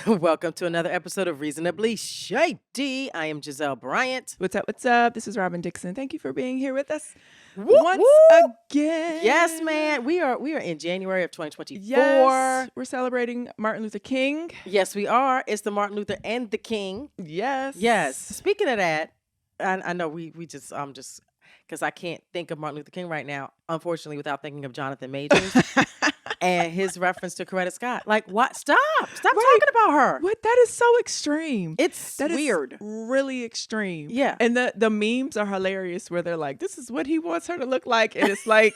Welcome to another episode of Reasonably Shady. I am Gizelle Bryant. What's up? What's up? This is Robyn Dixon. Thank you for being here with us Once again. Yes, man. We are in January of 2024. Yes, we're celebrating Martin Luther King. Yes, we are. It's the Martin Luther and the King. Yes. Yes. Speaking of that, I know I'm just because I can't think of Martin Luther King right now, unfortunately, without thinking of Jonathan Majors. And his reference to Coretta Scott. Like, what? Stop talking about her. What? That is so extreme. That weird. Is really extreme. Yeah. And the memes are hilarious where they're like, this is what he wants her to look like. And it's like.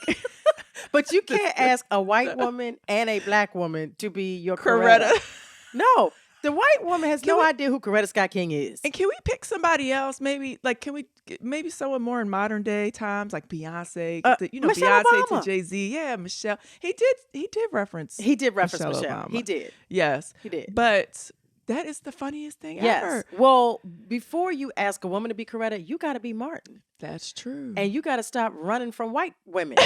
But you can't ask a white woman and a black woman to be your Coretta. No. The white woman has no idea who Coretta Scott King is. And can we pick somebody else? Maybe someone more in modern day times, like Beyonce. Michelle Beyonce Obama. to Jay-Z. Yeah, Michelle. He did reference. He did reference Michelle. Obama. He did. Yes, he did. But that is the funniest thing ever. Well, before you ask a woman to be Coretta, you got to be Martin. That's true. And you got to stop running from white women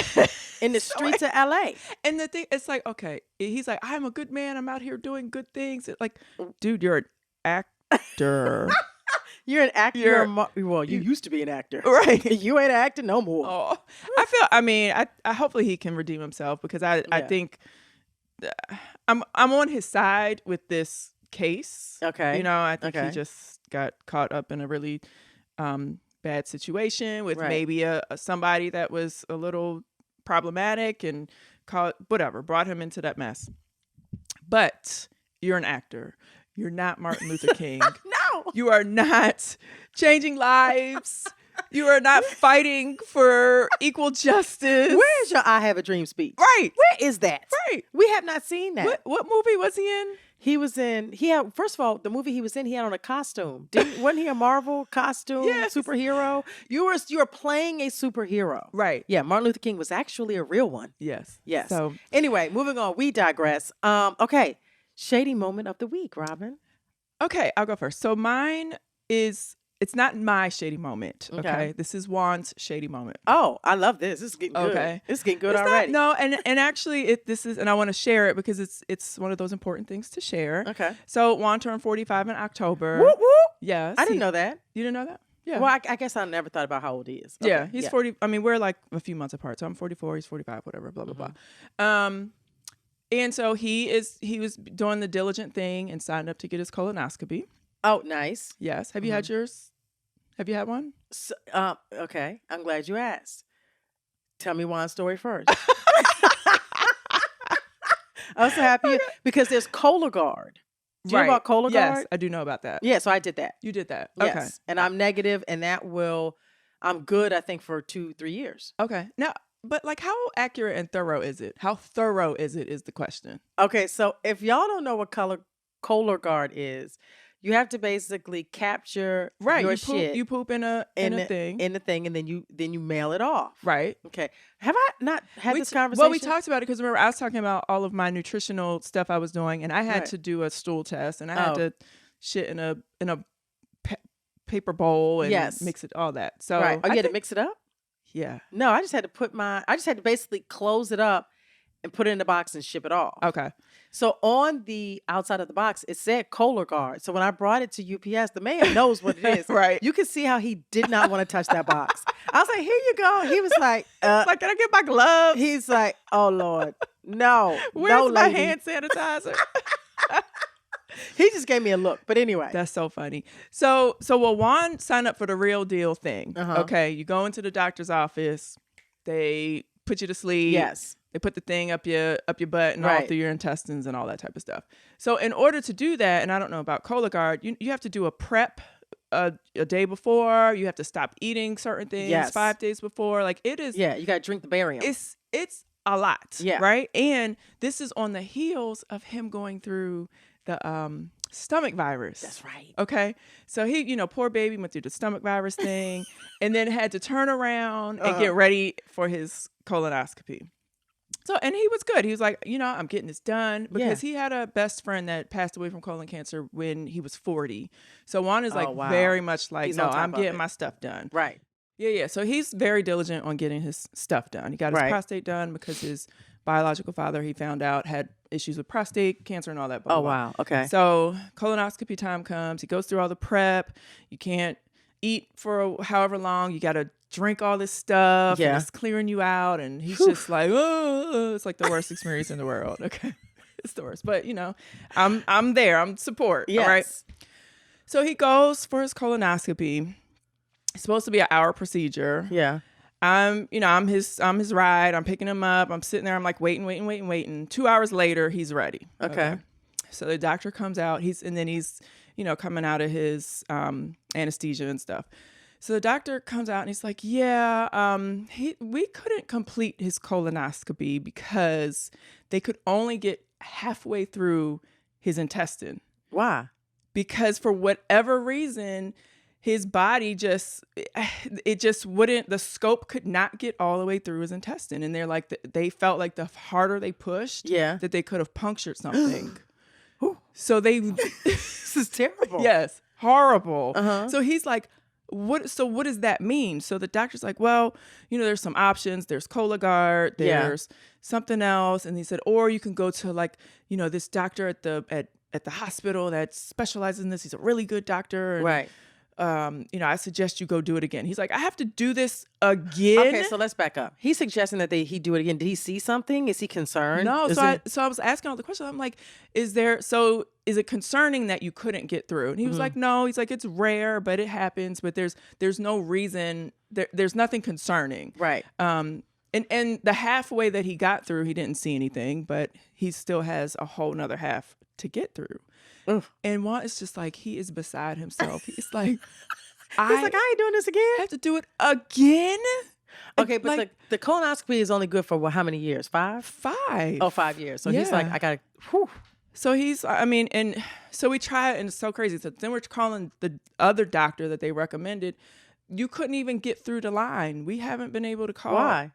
in the streets of LA. And the thing, it's like, okay, he's like, I'm a good man. I'm out here doing good things. It's like, dude, you're an actor. You're an actor. You used to be an actor. Right. You ain't an actor no more. Oh, I hopefully he can redeem himself because I think I'm on his side with this case. Okay. I think he just got caught up in a really bad situation with maybe somebody that was a little problematic and brought him into that mess. But you're an actor. You're not Martin Luther King. No. You are not changing lives. You are not fighting for equal justice. Where is your I Have a Dream speech? Right. Where is that? Right. We have not seen that. What movie was he in? First of all, the movie he was in, he had on a costume. Wasn't he a Marvel costume superhero? You were playing a superhero. Right. Yeah, Martin Luther King was actually a real one. Yes. Yes. So anyway, moving on. We digress. Okay. Shady moment of the week, Robyn. Okay, I'll go first. So mine it's not my shady moment. Okay. This is Juan's shady moment. Oh, I love this. This is getting good. Okay. It's getting good already. And actually and I want to share it because it's one of those important things to share. Okay. So Juan turned 45 in October. Whoop, whoop. Yes. I didn't know that. You didn't know that? Yeah. Well, I guess I never thought about how old he is. Okay. Yeah, he's 40. I mean, we're like a few months apart. So I'm 44, he's 45, whatever, blah, blah, blah. And so he was doing the diligent thing and signed up to get his colonoscopy. Oh, nice. Yes. Have you had yours? Have you had one? So, okay. I'm glad you asked. Tell me Juan's story first. I'm so happy because there's Cologuard. Do you know about Cologuard? Yes, I do know about that. Yeah, so I did that. You did that. Yes. Okay. And I'm negative, and I'm good, I think, for 2-3 years. Okay. Now, but like how accurate and thorough is it? How thorough is it is the question. Okay, so if y'all don't know what Cologuard is, you have to basically capture your shit. You poop in a thing. In the thing, and then you mail it off. Right. Okay. Have I not had this conversation? Well, we talked about it because remember I was talking about all of my nutritional stuff I was doing, and I had to do a stool test, and I had to shit in a paper bowl and mix it, all that. So right. Oh, you had to mix it up? Yeah. No, I just had to basically close it up and put it in the box and ship it off. Okay. So on the outside of the box, it said Cologuard. So when I brought it to UPS, the man knows what it is. Right. You can see how he did not want to touch that box. I was like, here you go. He was like, like, can I get my gloves? He's like, oh, Lord, no. Where's my hand sanitizer? He just gave me a look. But anyway. That's so funny. So Juan signed up for the real deal thing. Okay. You go into the doctor's office. They put you to sleep. Yes. They put the thing up your butt and all through your intestines and all that type of stuff. So in order to do that, and I don't know about Cologuard, you have to do a prep a day before. You have to stop eating certain things 5 days before. Like it is. Yeah, you got to drink the barium. It's a lot. Yeah. Right. And this is on the heels of him going through the stomach virus. That's right. Okay. So he, poor baby went through the stomach virus thing and then had to turn around and get ready for his colonoscopy. So, and he was good. He was like, I'm getting this done because he had a best friend that passed away from colon cancer when he was 40. So Juan is very much like, no, I'm getting my stuff done. Right. Yeah. So he's very diligent on getting his stuff done. He got his prostate done because his biological father, he found out, had issues with prostate cancer and all that. Blah, Oh, blah, blah. wow. Okay. So colonoscopy time comes. He goes through all the prep. You can't eat for however long. You got to drink all this stuff. Yeah. And it's clearing you out. And he's just like, oh, it's like the worst experience in the world. Okay. It's the worst. But, I'm there. I'm support. Yes. All right. So he goes for his colonoscopy. It's supposed to be an hour procedure. Yeah. I'm his ride. I'm picking him up. I'm sitting there. I'm like waiting. 2 hours later, he's ready. Okay. So the doctor comes out. He's coming out of his anesthesia and stuff. So the doctor comes out and he's like, yeah, we couldn't complete his colonoscopy because they could only get halfway through his intestine. Why? Because for whatever reason, his body just wouldn't, the scope could not get all the way through his intestine. And they're like, they felt like the harder they pushed, that they could have punctured something. So This is terrible. Yes, horrible. So he's like, what does that mean? So the doctor's like, well, there's some options. There's Cologuard, there's something else. And he said, or you can go to this doctor at the hospital that specializes in this. He's a really good doctor. And, Right. I suggest you go do it again. He's like, I have to do this again. Okay, so let's back up. He's suggesting that he do it again. Did he see something? Is he concerned? No. So I was asking all the questions. I'm like, is it concerning that you couldn't get through? And he was like, no. He's like, it's rare, but it happens. But there's no reason. There's nothing concerning. Right. And the halfway that he got through, he didn't see anything, but he still has a whole nother half to get through. Oof. And Juan is just like, he is beside himself. He's like, I ain't doing this again. have to do it again. Okay, but the colonoscopy is only good for how many years? 5? 5. Oh, 5 years. So he's like, I gotta. Whew. So and so we try it, and it's so crazy. So then we're calling the other doctor that they recommended. You couldn't even get through the line. We haven't been able to call. Why?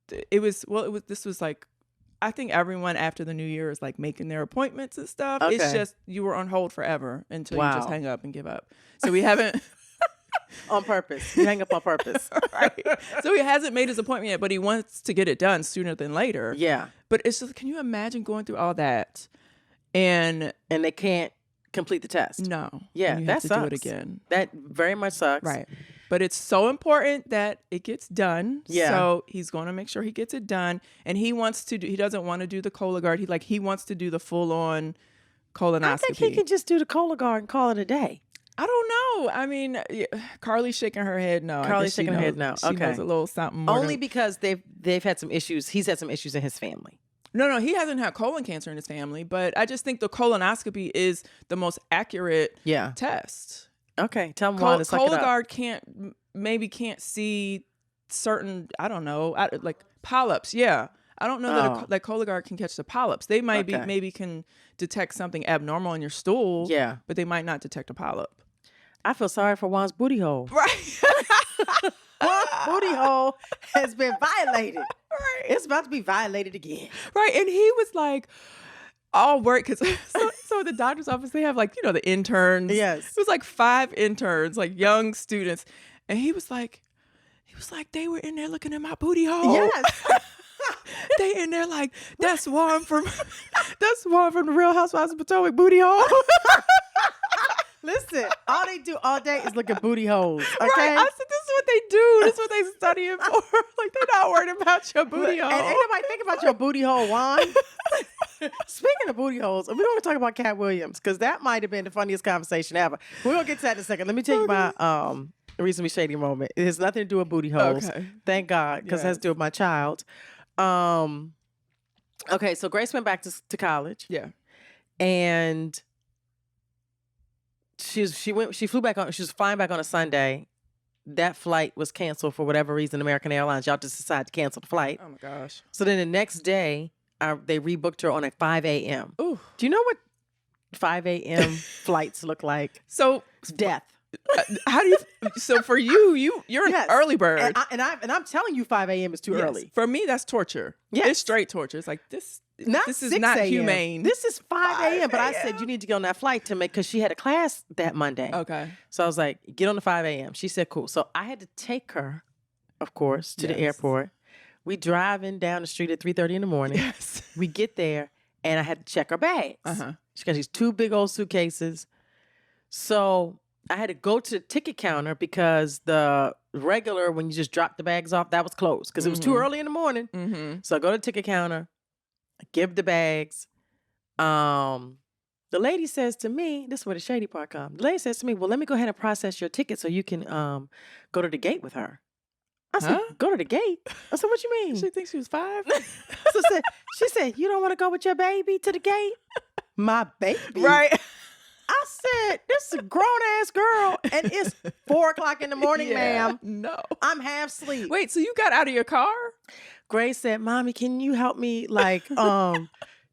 This was like, I think everyone after the new year is like making their appointments and stuff. Okay. It's just, you were on hold forever until you just hang up and give up. So we haven't. On purpose. You hang up on purpose. Right. So he hasn't made his appointment yet, but he wants to get it done sooner than later. Yeah. But it's just, can you imagine going through all that and they can't complete the test? No. Yeah, and you that have to sucks. do it again. That very much sucks. Right. But it's so important that it gets done. Yeah. So he's going to make sure he gets it done. And he doesn't want to do the Cologuard. He wants to do the full on colonoscopy. I think he could just do the Cologuard and call it a day. I don't know. I mean, Carly's shaking her head no. Carly's shaking her head no. She knows a little something more. Only because they've had some issues. He's had some issues in his family. No, he hasn't had colon cancer in his family, but I just think the colonoscopy is the most accurate test. Okay, tell him why to suck it up. Cologuard can't see certain, I don't know, like polyps. Yeah, I don't know that Cologuard can catch the polyps. They might be maybe can detect something abnormal in your stool. Yeah, but they might not detect a polyp. I feel sorry for Juan's booty hole. Right. Juan's booty hole has been violated. Right. It's about to be violated again. Right, and he was like, all work because so the doctor's office, they have the interns. Yes. It was like 5 interns, like young students. And he was like, they were in there looking at my booty hole. Yes. They in there like, that's Juan from the Real Housewives of Potomac booty hole. Listen, all they do all day is look at booty holes. Okay. Right. I said, this is what they do. This is what they studying for. Like, they're not worried about your booty hole. And ain't nobody think about your booty hole, Juan. Speaking of booty holes, we're going to talk about Katt Williams because that might have been the funniest conversation ever. We're going to get to that in a second. Let me take my Reasonably Shady moment. It has nothing to do with booty holes. Okay. Thank God, because it has to do with my child. Okay, so Grace went back to college. Yeah. And she flew back on, she was flying back on a Sunday. That flight was canceled for whatever reason. American Airlines, y'all just decided to cancel the flight. Oh my gosh. So then the next day, they rebooked her on at 5 a.m. Ooh. Do you know what 5 a.m. flights look like? So it's death. How do you? So for you're an early bird, and I'm telling you, 5 a.m. is too early. For me, that's torture. Yeah, it's straight torture. It's like this. This is not humane. This is 5 a.m. But I said you need to get on that flight to because she had a class that Monday. Okay. So I was like, get on the 5 a.m. She said, cool. So I had to take her, of course, to the airport. We driving down the street at 3:30 in the morning. Yes. We get there, and I had to check her bags. She got these 2 big old suitcases. So I had to go to the ticket counter because the regular, when you just drop the bags off, that was closed because it was too early in the morning. So I go to the ticket counter, I give the bags. The lady says to me, this is where the shady part comes. The lady says to me, well, let me go ahead and process your ticket so you can go to the gate with her. I said, go to the gate? I said, what you mean? She thinks she was 5? So she said, you don't want to go with your baby to the gate? My baby? Right. I said, this is a grown-ass girl, and it's 4 o'clock in the morning, ma'am. No. I'm half asleep. Wait, so you got out of your car? Grace said, Mommy, can you help me,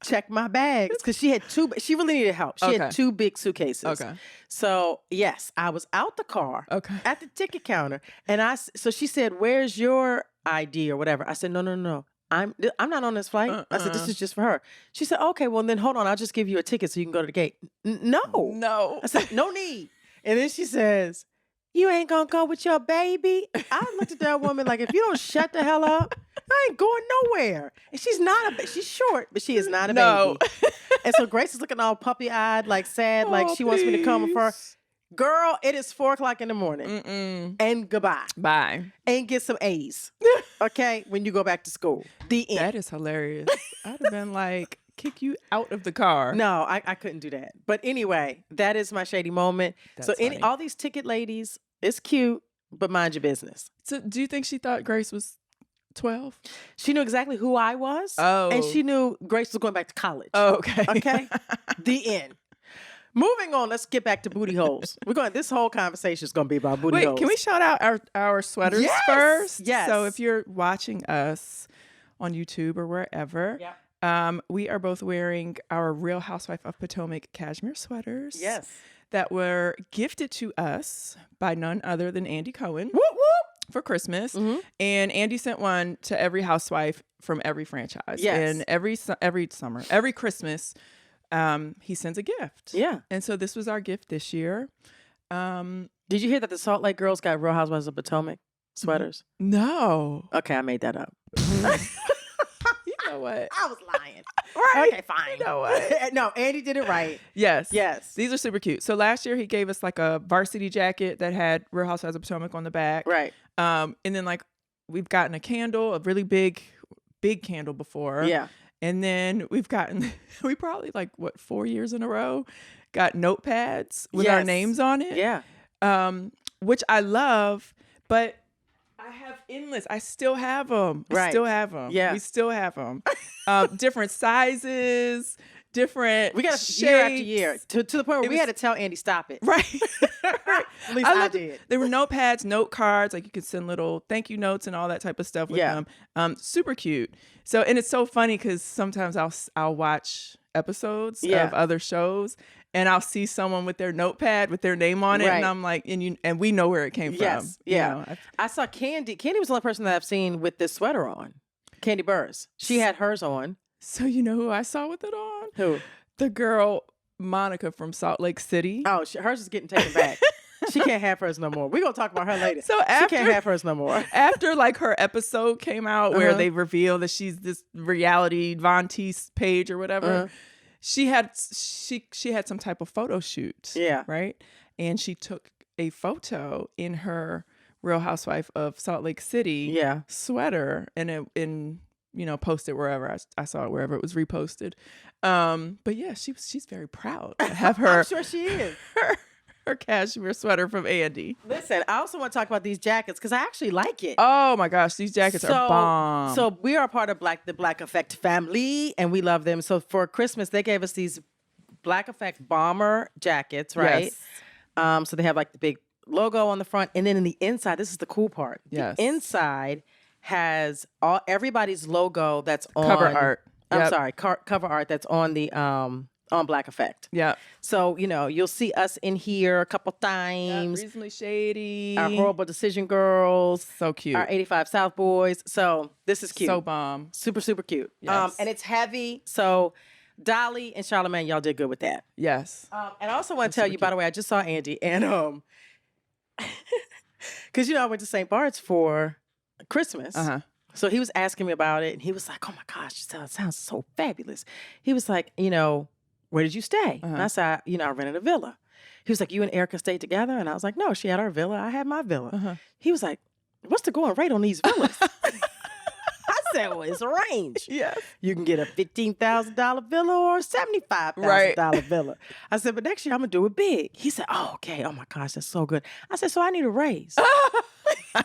check my bags? Because she had 2, she really needed help. She had 2 big suitcases. Okay. So, yes, I was out the car at the ticket counter, and so she said, where's your ID or whatever? I said, no. I'm not on this flight. I said, this is just for her. She said, okay, well, then hold on. I'll just give you a ticket so you can go to the gate. No. I said, no need. And then she says, you ain't going to go with your baby? I looked at that woman like, if you don't shut the hell up, I ain't going nowhere. And she's short, but she is not a baby. And so Grace is looking all puppy-eyed, like sad, like she wants me to come with her. Girl, it is 4 o'clock in the morning. And goodbye. Bye. And get some A's. Okay? When you go back to school. The end. That is hilarious. I'd have been like, kick you out of the car. No, I couldn't do that. But anyway, that is my shady moment. That's funny. All these ticket ladies, it's cute, but mind your business. So do you think she thought Grace was 12? She knew exactly who I was. Oh. And she knew Grace was going back to college. Oh, okay. Okay? The end. Moving on, let's get back to booty holes. This whole conversation is going to be about booty holes. Can we shout out our sweaters first? Yes. So if you're watching us on YouTube or wherever, we are both wearing our Real Housewife of Potomac cashmere sweaters. Yes. That were gifted to us by none other than Andy Cohen. Whoop, whoop. For Christmas. And Andy sent one to every housewife from every franchise. Yes. And every summer, every Christmas, he sends a gift. Yeah. And so this was our gift this year. Did you hear that the Salt Lake girls got Real Housewives of Potomac sweaters? No. Okay, I made that up. You know what? I was lying. Right. Okay, fine. You know what? No, Andy did it right. Yes. Yes. These are super cute. So last year he gave us like a varsity jacket that had Real Housewives of Potomac on the back. Right. And then like we've gotten a candle, a really big candle before. Yeah. And then we probably 4 years in a row got notepads with our names on it. Yeah. Which I love, but I have endless. I still have them. Right. I still have them. Yeah. We still have them. Different sizes, different We got shapes. year after year to the point where we had to tell Andy, stop it. Right. At least I did. There were notepads, note cards, like you could send little thank you notes and all that type of stuff with them. Super cute. So, and it's so funny because sometimes I'll watch episodes of other shows and I'll see someone with their notepad with their name on it, and I'm like, and we know where it came from. Yeah. I saw Candy. Candy was the only person that I've seen with this sweater on. Candy Burrs. She had hers on. So you know who I saw with it on? Who? The girl Monica from Salt Lake City. Oh, hers is getting taken back. She can't have hers no more. We're going to talk about her later. So she can't have hers no more. After her episode came out where they reveal that she's this reality Von Teese page or whatever, she had some type of photo shoot. Yeah. Right? And she took a photo in her Real Housewife of Salt Lake City sweater and posted wherever I saw it, wherever it was reposted. But yeah, she's very proud to have her. I'm sure she is. Her cashmere sweater from Andy. Listen, I also want to talk about these jackets because I actually like it. Oh my gosh, these jackets are bomb. So we are part of the Black Effect family, and we love them. So for Christmas, they gave us these Black Effect bomber jackets, right? Yes. So they have the big logo on the front, and then in the inside, this is the cool part. Yes. The inside has everybody's logo that's on cover art. I'm sorry, cover art that's on the on Black Effect. Yeah. So, you'll see us in here a couple times. Reasonably Shady. Our Horrible Decision Girls. So cute. Our 85 South Boys. So this is cute. So bomb. Super, super cute. Yes. And it's heavy. So Dolly and Charlamagne, y'all did good with that. Yes. And I also want to tell you, by the way, I just saw Andy and because I went to St. Bart's for Christmas So he was asking me about it, and he was like, "Oh my gosh, Gizelle, it sounds so fabulous." He was like, "You know, where did you stay?" And I said, "You know, I rented a villa." He was like, "You and Erica stayed together?" And I was like, "No, she had her villa. I had my villa." He was like, "What's the going rate on these villas?" I said, "Well, it's a range. Yes. You can get a $15,000 villa or a $75,000 villa." I said, "But next year I'm gonna do it big." He said, "Oh, okay. Oh my gosh, that's so good." I said, "So I need a raise." He was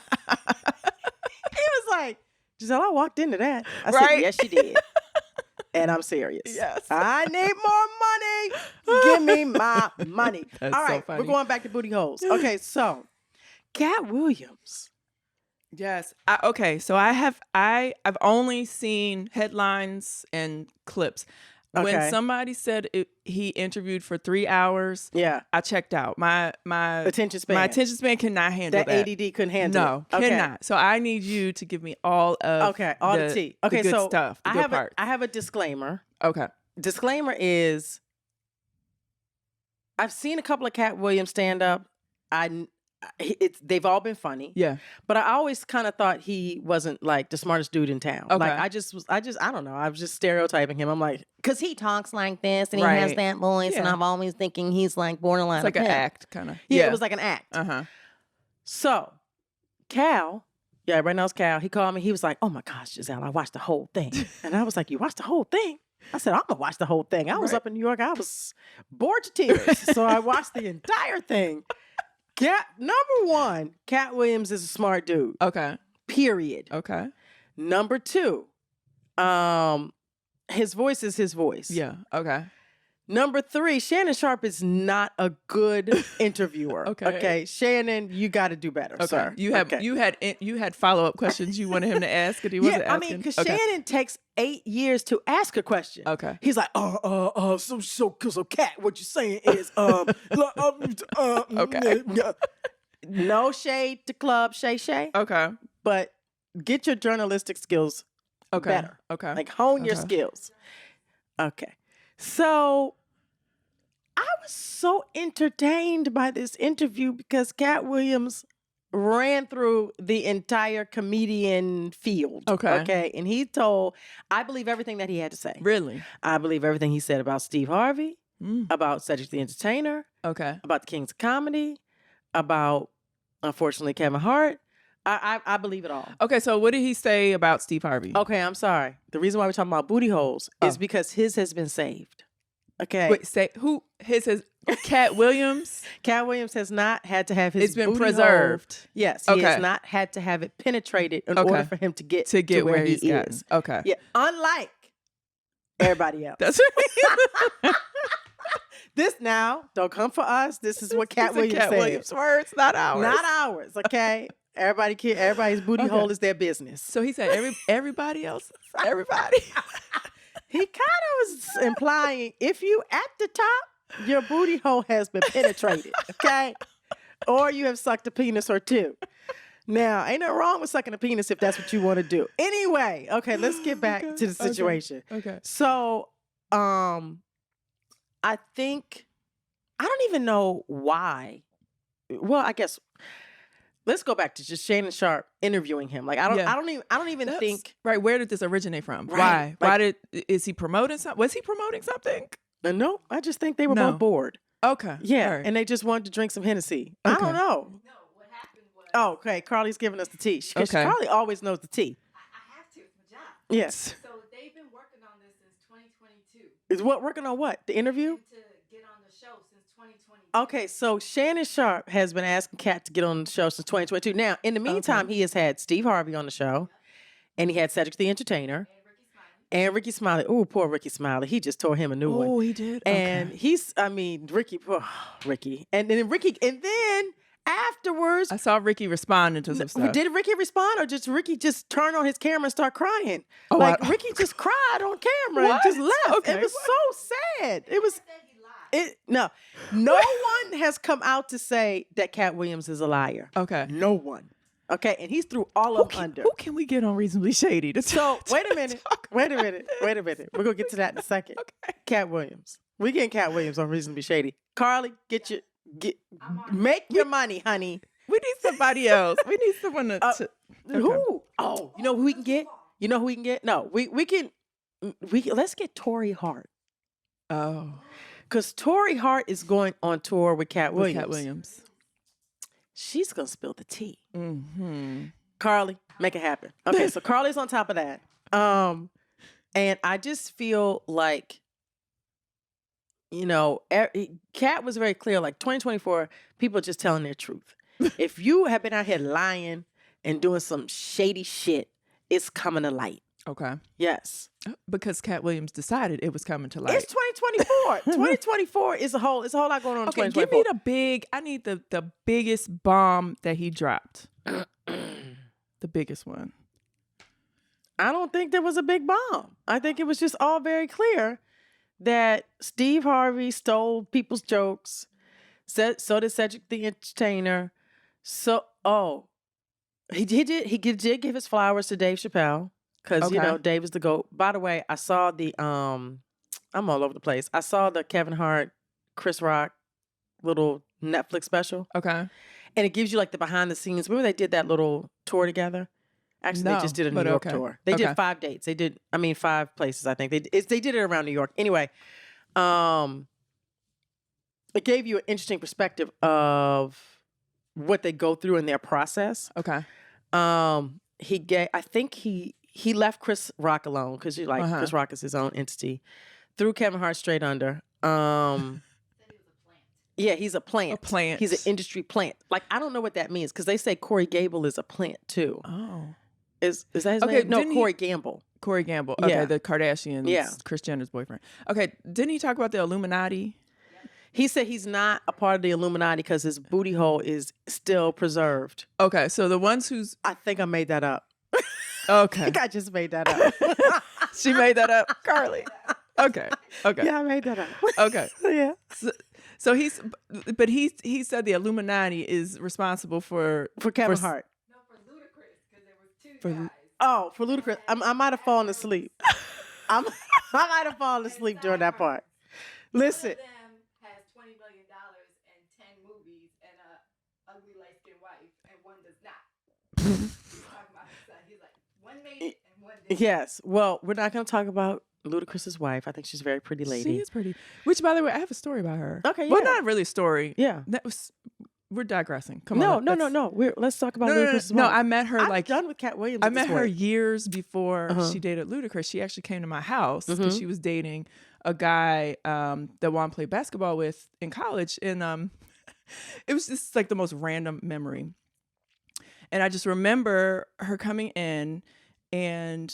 like, "Gizelle, I walked into that." I said, "Yes, you did." And I'm serious. Yes. I need more money. Give me my money. That's All right, so funny. we're going back to booty holes. Okay, so Katt Williams. Yes. Okay. So I've only seen headlines and clips. Okay. When somebody said he interviewed for 3 hours, Yeah. I checked out. My Attention span. My attention span cannot handle that. That ADD couldn't handle No, it. Okay. cannot. So I need you to give me all of all the tea. Okay, the good so stuff, the I good have parts. I have a disclaimer. Okay. Disclaimer is I've seen a couple of Katt Williams stand up. They've all been funny. Yeah. But I always kind of thought he wasn't like the smartest dude in town. Okay. Like I don't know. I was just stereotyping him. I'm like, because he talks like this and he has that voice, and I'm always thinking he's like borderline. It's like an act, kind of. Yeah, it was like an act. So, Cal, right now it's Cal. He called me. He was like, "Oh my gosh, Gizelle, I watched the whole thing." And I was like, "You watched the whole thing?" I said, "I'm gonna watch the whole thing." I was up in New York. I was bored to tears, so I watched the entire thing. Number one, Katt Williams is a smart dude. Okay. Period. Okay. Number two, his voice is his voice. Yeah. Okay. Number three, Shannon Sharpe is not a good interviewer. Okay. Shannon, you got to do better, sir. You had follow-up questions you wanted him to ask, and he wasn't asking. I mean, because Shannon takes 8 years to ask a question. Okay. He's like, so Katt, what you're saying is, okay. No shade to Club Shay. Okay. But get your journalistic skills better. Okay. Like hone your skills. Okay. So I was so entertained by this interview because Katt Williams ran through the entire comedian field. Okay. And I believe everything that he had to say. Really? I believe everything he said about Steve Harvey, about Cedric the Entertainer, about the Kings of Comedy, about, unfortunately, Kevin Hart. I believe it all. Okay, so what did he say about Steve Harvey? Okay, I'm sorry. The reason why we're talking about booty holes is because his has been saved. Okay. Wait, say who? His is Katt Williams? Katt Williams has not had to have his It's been booty preserved. hole. Yes, he has not had to have it penetrated in order for him to get to where he is. Okay. Yeah, unlike everybody else. That's right. This now, don't come for us. This is what Katt Williams said. Williams words, not ours. Not ours, okay? Everybody's booty hole is their business. So he said everybody else, everybody. He kind of was implying if you at the top, your booty hole has been penetrated, okay? Or you have sucked a penis or two. Now, ain't nothing wrong with sucking a penis if that's what you want to do. Anyway, okay, let's get back to the situation. Okay. So, I think, I don't even know why. Well, I guess let's go back to just Shannon Sharpe interviewing him. Like I don't even think. Right, where did this originate from? Right. Why is he promoting something? Was he promoting something? No, I just think they were both bored. Okay. Yeah, right. and they just wanted to drink some Hennessy. Okay. I don't know. No, what happened was. Oh, okay. Carly's giving us the tea. Because Carly always knows the tea. I have to. It's my job. Yes. So they've been working on this since 2022. Is working on what? The interview? To get on the show since 2022. Okay, so Shannon Sharpe has been asking Katt to get on the show since 2022. Now, in the meantime, he has had Steve Harvey on the show, and he had Cedric the Entertainer. And Ricky Smiley. Oh, poor Ricky Smiley. He just tore him a new one. Oh, he did? And Ricky. And then afterwards. I saw Ricky responding to some stuff. Did Ricky respond or just Ricky just turn on his camera and start crying? Oh, Ricky just cried on camera and just left. Okay, it was so sad. It was. No one has come out to say that Katt Williams is a liar. Okay. No one. Okay, and he's through all of them under. Who can we get on Reasonably Shady? Wait a minute. Wait a minute. We're going to get to that in a second. Okay. Katt Williams. We getting Katt Williams on Reasonably Shady. Carly, make your money, honey. We need somebody else. We need someone to Who? Oh, you know who we can get? You know who we can get? No, we can let's get Tori Hart. Oh. Because Tori Hart is going on tour with Katt Williams. Katt Williams. She's gonna spill the tea. Mm-hmm. Carly, make it happen. Okay, so Carly's on top of that. And I just feel like, Katt was very clear, like 2024, people are just telling their truth. If you have been out here lying and doing some shady shit, it's coming to light. Okay. Yes. Because Katt Williams decided it was coming to light. It's 2024. 2024 is a whole lot going on in 2024. Give me I need the biggest bomb that he dropped. The biggest one. I don't think there was a big bomb. I think it was just all very clear that Steve Harvey stole people's jokes. So did Cedric the Entertainer. So, he did give his flowers to Dave Chappelle because, Dave is the GOAT. By the way, I saw I'm all over the place. I saw the Kevin Hart, Chris Rock little Netflix special. Okay. And it gives you like the behind the scenes. Remember they did that little tour together? Actually, they just did a New York tour. They did 5 dates. They did, 5 places, I think. They did it around New York. Anyway, it gave you an interesting perspective of what they go through in their process. Okay. I think he left Chris Rock alone because Chris Rock is his own entity. Threw Kevin Hart straight under. Yeah, he's a plant. A plant. He's an industry plant. Like, I don't know what that means because they say Corey Gable is a plant too. Oh. Is that his name? No, Corey Gamble. Corey Gamble. Okay, Yeah. the Kardashians. Yeah. Kris Jenner's boyfriend. Okay, didn't he talk about the Illuminati? He said he's not a part of the Illuminati because his booty hole is still preserved. Okay, so the ones who's... I think I made that up. Okay. I think I just made that up. She made that up? Carly. Okay. Yeah, I made that up. Okay. Yeah. So he said the Illuminati is responsible for Kevin Hart. No, for Ludacris, because there were 2 guys. Oh, for Ludacris. I might have fallen asleep. I might have fallen asleep during that part. Listen. One of them has $20 million and 10 movies and a ugly light-skinned wife, and one does not. He's talking about his son. He's like, one made it and one didn't. Yes. Well, we're not going to talk about Ludacris's wife. I think she's a very pretty lady. She is pretty. Which, by the way, I have a story about her. Okay, Well, yeah. not really a story. Yeah. We're digressing. Come on. No. Let's talk about Ludacris's No, wife. I met her I'm done with Katt Williams. I met her years before she dated Ludacris. She actually came to my house because Mm-hmm. she was dating a guy that Juan played basketball with in college. And it was just like the most random memory. And I just remember her coming in and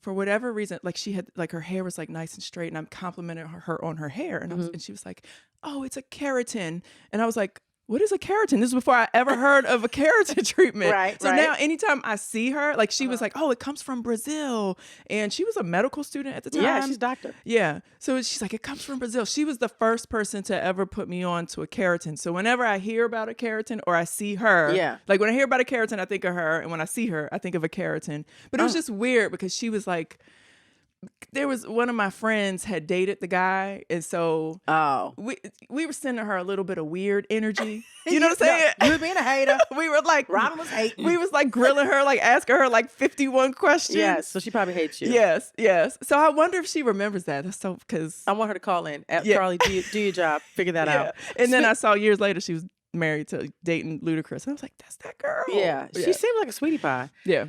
for whatever reason, like she had, like her hair was like nice and straight and I'm complimenting her on her hair. And, and she was like, oh, it's a keratin. And I was like, what is a keratin? This is before I ever heard of a keratin treatment. Right. So now anytime I see her, like she was like, oh, it comes from Brazil. And she was a medical student at the time. Yeah, she's a doctor. Yeah. So she's like, it comes from Brazil. She was the first person to ever put me on to a keratin. So whenever I hear about a keratin or I see her, like when I hear about a keratin, I think of her. And when I see her, I think of a keratin. But it was just weird because she was like, there was one of my friends had dated the guy, and so we were sending her a little bit of weird energy. You know what I'm saying? You were being a hater. We were like, Robyn was hating. We was like grilling her, like asking her like 51 questions. Yes, so she probably hates you. Yes. So I wonder if she remembers that. That's so because I want her to call in. Carly, do your job. Figure that out. And then I saw years later she was married to dating Ludacris. And I was like, that's that girl. Yeah, she seemed like a sweetie pie. Yeah.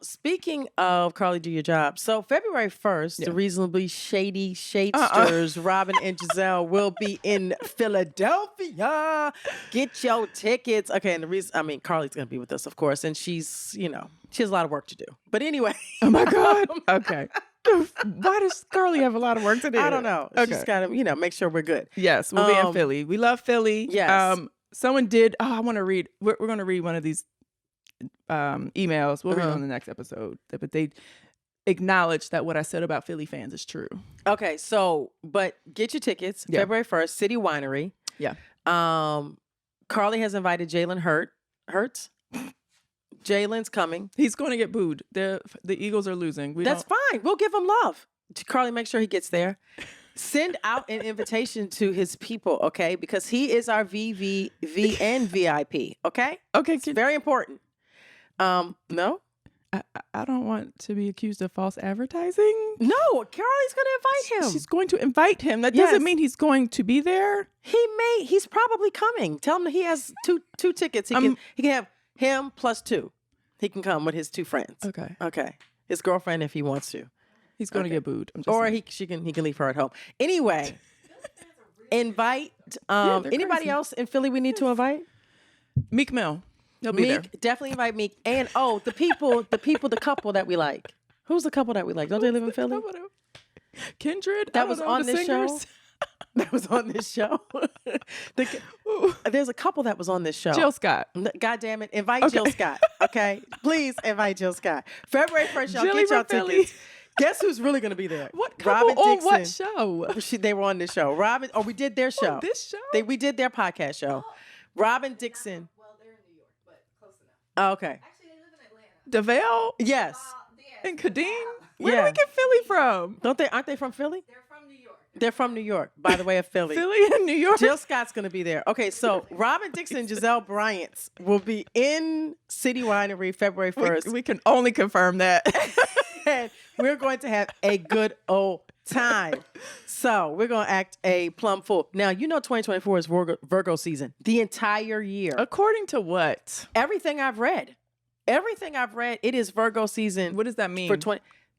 Speaking of Carly, do your job. So February 1st, the Reasonably Shady Shadesters, Robyn and Gizelle will be in Philadelphia. Get your tickets. Okay, and the reason, Carly's going to be with us, of course, and she's, she has a lot of work to do. But anyway. Oh my God. Okay. Why does Carly have a lot of work to do? I don't know. Okay. She's got to, make sure we're good. Yes, we'll be in Philly. We love Philly. Yes. Someone did. I want to read. We're going to read one of these emails. We'll read it on the next episode. But they acknowledge that what I said about Philly fans is true. Okay, but get your tickets. Yeah. February 1st, City Winery. Yeah. Carly has invited Jalen Hurts. Jalen's coming. He's going to get booed. The Eagles are losing. That's fine. We'll give him love. Carly, make sure he gets there. Send out an invitation to his people, okay? Because he is our VVVN VIP, okay? Okay. It's very important. No? I don't want to be accused of false advertising. No, Carly's going to invite him. She's going to invite him. That Yes. doesn't mean he's going to be there. He's probably coming. Tell him that he has two tickets. He can have him plus 2. He can come with his 2 friends. Okay. His girlfriend if he wants to. He's going to get booed. I'm just Or saying. he can leave her at home. Anyway, invite anybody crazy. else in Philly we need to invite? Meek Mill. He'll be there. Meek, definitely invite Meek. And the couple that we like. Who's the couple that we like? Don't they live in Philly? Kindred. That was on this show. That was on this show. There's a couple that was on this show. Jill Scott. God damn it. Invite Jill Scott. Okay. Please invite Jill Scott. February 1st, y'all get y'all tickets. Guess who's really going to be there? What couple on what show? They were on this show. We did their show. On this show? We did their podcast show. Robyn Dixon. Well, they're in New York, but close enough. Oh, okay. Actually, they live in Atlanta. DeVale Yes. and Kadeem. Where do we get Philly from? Aren't they from Philly? They're from New York. They're from New York, by the way, of Philly. Philly and New York. Jill Scott's going to be there. Okay, so Robyn Dixon and Gizellebryant will be in City Winery February 1st. We can only confirm that. And we're going to have a good old time. So we're going to act a plum fool. Now, 2024 is Virgo season. The entire year. According to what? Everything I've read, it is Virgo season. What does that mean?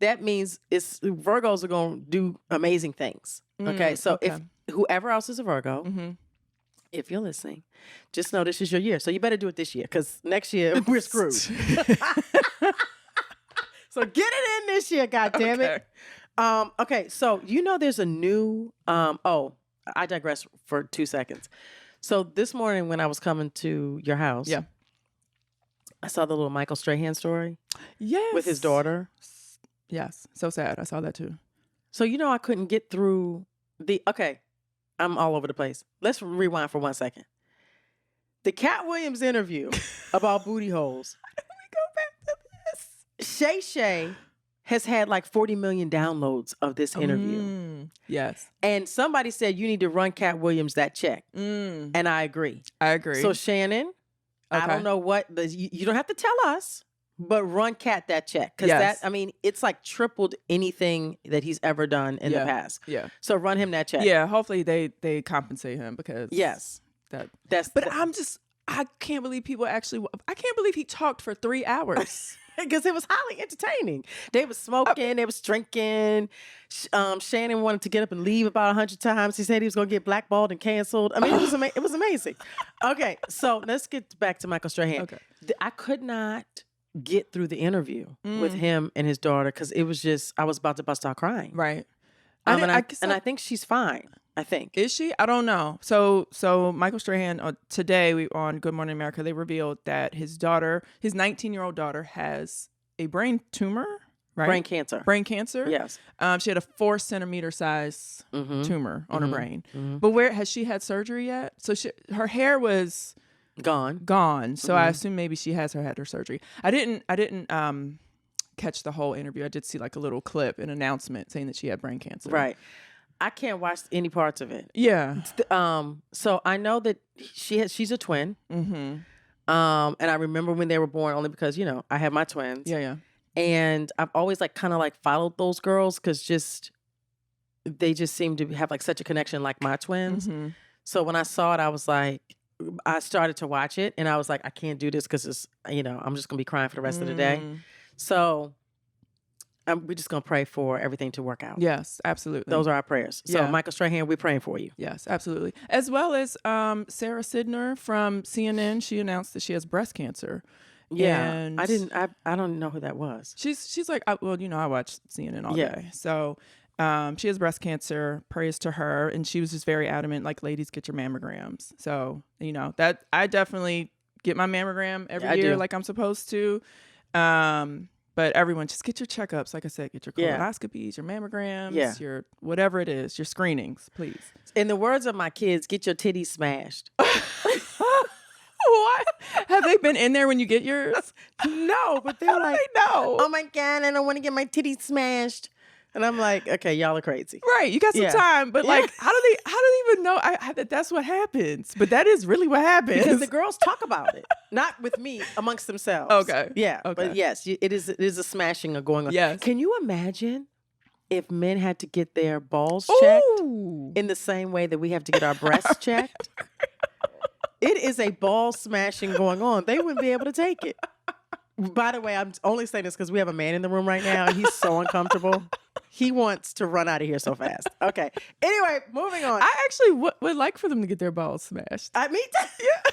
That means Virgos are going to do amazing things. Okay, so if whoever else is a Virgo, if you're listening, just know this is your year. So you better do it this year because next year we're screwed. So get it in this year, goddammit. Okay, so there's a new I digress for 2 seconds. So this morning when I was coming to your house, I saw the little Michael Strahan story. Yes. With his daughter. Yes. So sad. I saw that too. So I couldn't get through I'm all over the place. Let's rewind for 1 second. The Katt Williams interview about booty holes. How do we go back to this? Shay has had like 40 million downloads of this interview. Yes. And somebody said you need to run Katt Williams that check. And I agree. So Shannon, I don't know what, you don't have to tell us, but run Katt that check. Because it's like tripled anything that he's ever done in the past. Yeah. So run him that check. Yeah. Hopefully they compensate him because. Yes. I can't believe I can't believe he talked for 3 hours. Because it was highly entertaining. They was smoking, they was drinking. Shannon wanted to get up and leave about 100 times. He said he was going to get blackballed and canceled. I mean, it was amazing. Okay, so let's get back to Michael Strahan. Okay. I could not get through the interview with him and his daughter because it was just, I was about to bust out crying. Right. And I think she's fine. I think. Is she? I don't know. So Michael Strahan, today on Good Morning America, they revealed that his 19-year-old daughter has a brain tumor, right? Brain cancer. Yes. She had a 4 centimeter size tumor on her brain. But where has she had surgery yet? So her hair was gone. So I assume maybe she has had her surgery. I didn't catch the whole interview. I did see like a little clip, an announcement saying that she had brain cancer. Right. I can't watch any parts of it. Yeah. So I know that she's a twin. And I remember when they were born only because, I have my twins. Yeah. And I've always followed those girls because they just seem to have like such a connection like my twins. So when I saw it, I was like, I started to watch it and I was like, I can't do this because it's, I'm just going to be crying for the rest of the day. So we're just going to pray for everything to work out. Yes, absolutely. Those are our prayers. So Michael Strahan, we're praying for you. Yes, absolutely. As well as Sarah Sidner from CNN. She announced that she has breast cancer. Yeah. And I don't know who that was. She's like, I watch CNN all day. So she has breast cancer. Praise to her. And she was just very adamant, like, ladies, get your mammograms. So, that I definitely get my mammogram every year like I'm supposed to. But everyone, just get your checkups. Like I said, get your colonoscopies, your mammograms, your whatever it is, your screenings, please. In the words of my kids, get your titties smashed. What? Have they been in there when you get yours? No, but they're like, no. Oh my God, I don't want to get my titties smashed. And I'm like, okay, y'all are crazy. Right. You got some time. But like, how do they even know that that's what happens? But that is really what happens. Because the girls talk about it. Not with me, amongst themselves. Okay. Yeah. Okay. But yes, it is a smashing going on. Yes. Can you imagine if men had to get their balls checked Ooh. in the same way that we have to get our breasts checked? It is a ball smashing going on. They wouldn't be able to take it. By the way, I'm only saying this because we have a man in the room right now and he's so uncomfortable. He wants to run out of here so fast. Okay. Anyway, moving on. I actually would like for them to get their balls smashed. Me too. Yeah.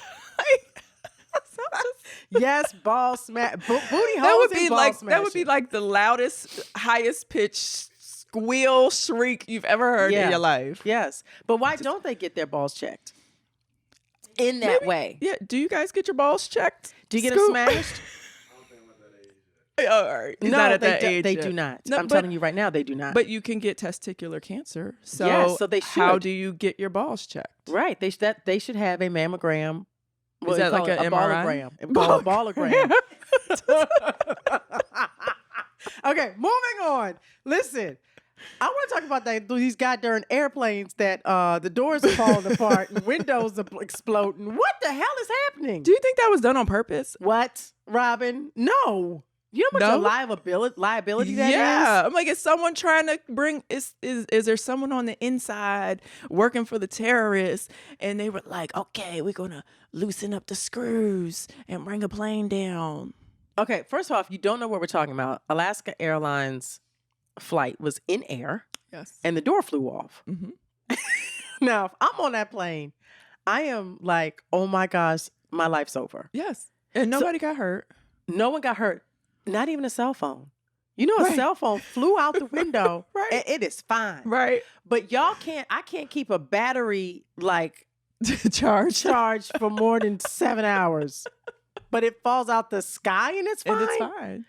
Yes, ball smash. Booty holes That would be and ball like smashing. that would be like the loudest, highest pitch squeal shriek you've ever heard in your life. Yes. But why don't they get their balls checked in that way? Yeah. Do you guys get your balls checked? Do you get Scoop? them smashed? All right. He's No, not at they, that age they yet. do not. No, I'm telling you right now, they do not. But you can get testicular cancer. So, Yes, so they how should. do you get your balls checked? Right. They should have a mammogram. Is that like an MRI? A ballogram. Okay, moving on. Listen, I want to talk about these goddamn airplanes that the doors are falling apart and windows are exploding. What the hell is happening? Do you think that was done on purpose? What, Robyn? No. You know how much liability that is? Yeah. I'm like, is someone trying to bring is there someone on the inside working for the terrorists? And they were like, okay, we're gonna loosen up the screws and bring a plane down. Okay, first off, you don't know what we're talking about. Alaska Airlines flight was in air. Yes. And the door flew off. Mm-hmm. Now, if I'm on that plane, I am like, oh my gosh, my life's over. Yes. And nobody got hurt. No one got hurt. Not even a cell phone. You know, a Right. cell phone flew out the window. Right. And it is fine. Right. But I can't keep a battery like Charged. charged for more than 7 hours. But it falls out the sky and it's fine. And it's fine.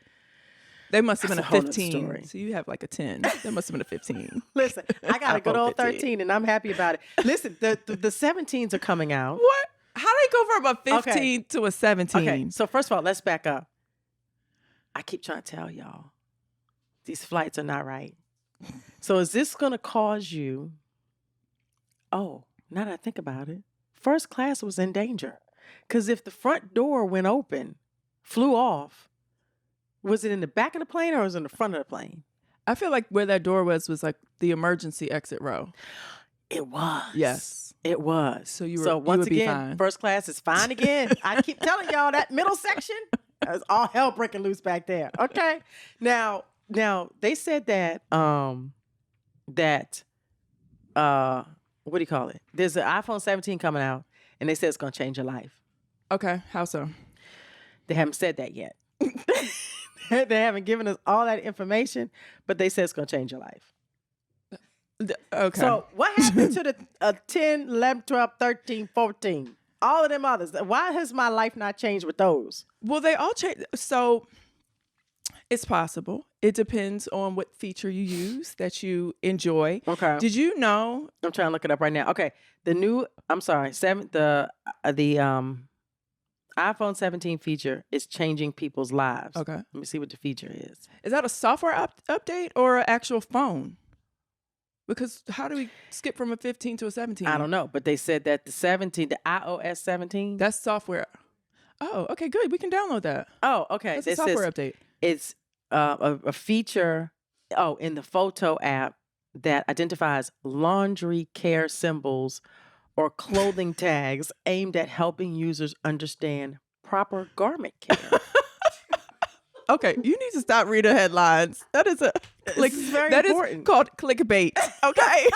They must have been That's a a whole nother 15. story. So you have like a 10. There must have been a 15. Listen, I got a good old 15. 13 and I'm happy about it. Listen, the 17s are coming out. What? How do they go from a 15 Okay. to a 17? Okay, so first of all, let's back up. I keep trying to tell y'all, these flights are not right. So is this going to cause you, now that I think about it, first class was in danger. Because if the front door went open, flew off, was it in the back of the plane or was it in the front of the plane? I feel like where that door was like the emergency exit row. It was. Yes. It was. So you once would be again, fine. first class is fine again. I keep telling y'all that middle section, there's all hell breaking loose back there. Okay. Now they said that what do you call it? There's an iPhone 17 coming out, and they said it's gonna change your life. Okay. How so? They haven't said that yet. They haven't given us all that information, but they said it's gonna change your life. Okay. So what happened to the 10, 11, 12, 13, 14? All of them others. Why has my life not changed with those? well, they all change. So it's possible. It depends on what feature you use that you enjoy. Okay. Did you know? I'm trying to look it up right now. Okay. The iPhone 17 feature is changing people's lives. Okay. Let me see what the feature is. Is that a software update or an actual phone? Because how do we skip from a 15 to a 17? I don't know, but they said that the iOS 17. That's software. Oh, okay, good. We can download that. Oh, okay. That's a software update. It's a feature in the photo app that identifies laundry care symbols or clothing tags aimed at helping users understand proper garment care. Okay, you need to stop reading headlines. That is This is very that important. is called clickbait. Okay,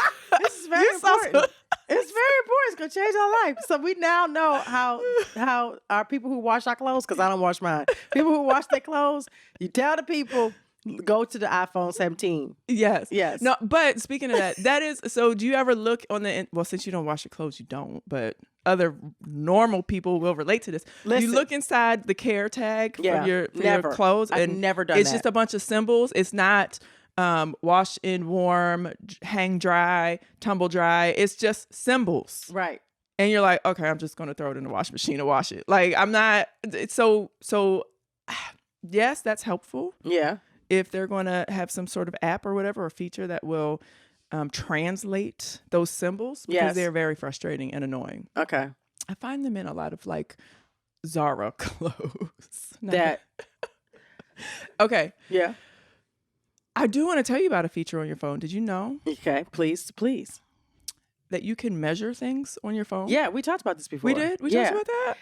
This is very important. It's very important. It's gonna change our life. So we now know how our people who wash our clothes, because I don't wash mine. People who wash their clothes, you tell the people, go to the iPhone 17. Yes. Yes. No, but speaking of that is so. Do you ever look on well, since you don't wash your clothes, you don't. But other normal people will relate to this. Listen. You look inside the care tag for your never. clothes, I've and never done it's that. just a bunch of symbols. It's not wash in warm, hang dry, tumble dry. It's just symbols. Right. And you're like, okay, I'm just going to throw it in the washing machine and wash it. Like, I'm not. It's so. Yes, that's helpful. Yeah. If they're going to have some sort of app or whatever, or feature that will translate those symbols, because Yes. they're very frustrating and annoying. Okay. I find them in a lot of like Zara clothes. That Okay. yeah. I do want to tell you about a feature on your phone. Did you know Okay, please. that you can measure things on your phone? Yeah, we talked about this before. We did? We talked about that?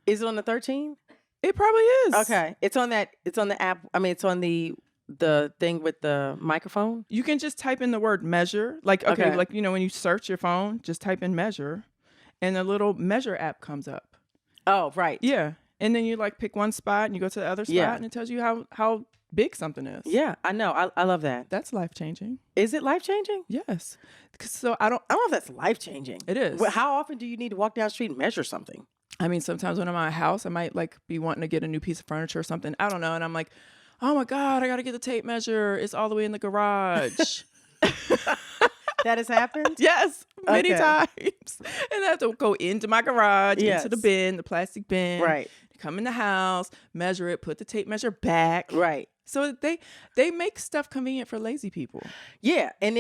Is it on the 13? It probably is. Okay. It's on the app. I mean, it's on the thing with the microphone. You can just type in the word measure. Like, okay, like, you know, when you search your phone, just type in measure and the little measure app comes up. Oh, right. Yeah. And then you like pick one spot and you go to the other spot and it tells you how big something is. Yeah, I know. I love that. That's life-changing. Is it life-changing? Yes. So I don't know if that's life-changing. It is. How often do you need to walk down the street and measure something? I mean, sometimes when I'm at a house, I might like be wanting to get a new piece of furniture or something. I don't know. And I'm like, oh my God, I got to get the tape measure. It's all the way in the garage. That has happened? Yes, many times. And I have to go into my garage, into the bin, the plastic bin. Right. Come in the house, measure it, put the tape measure back. Right. So they make stuff convenient for lazy people. Yeah, and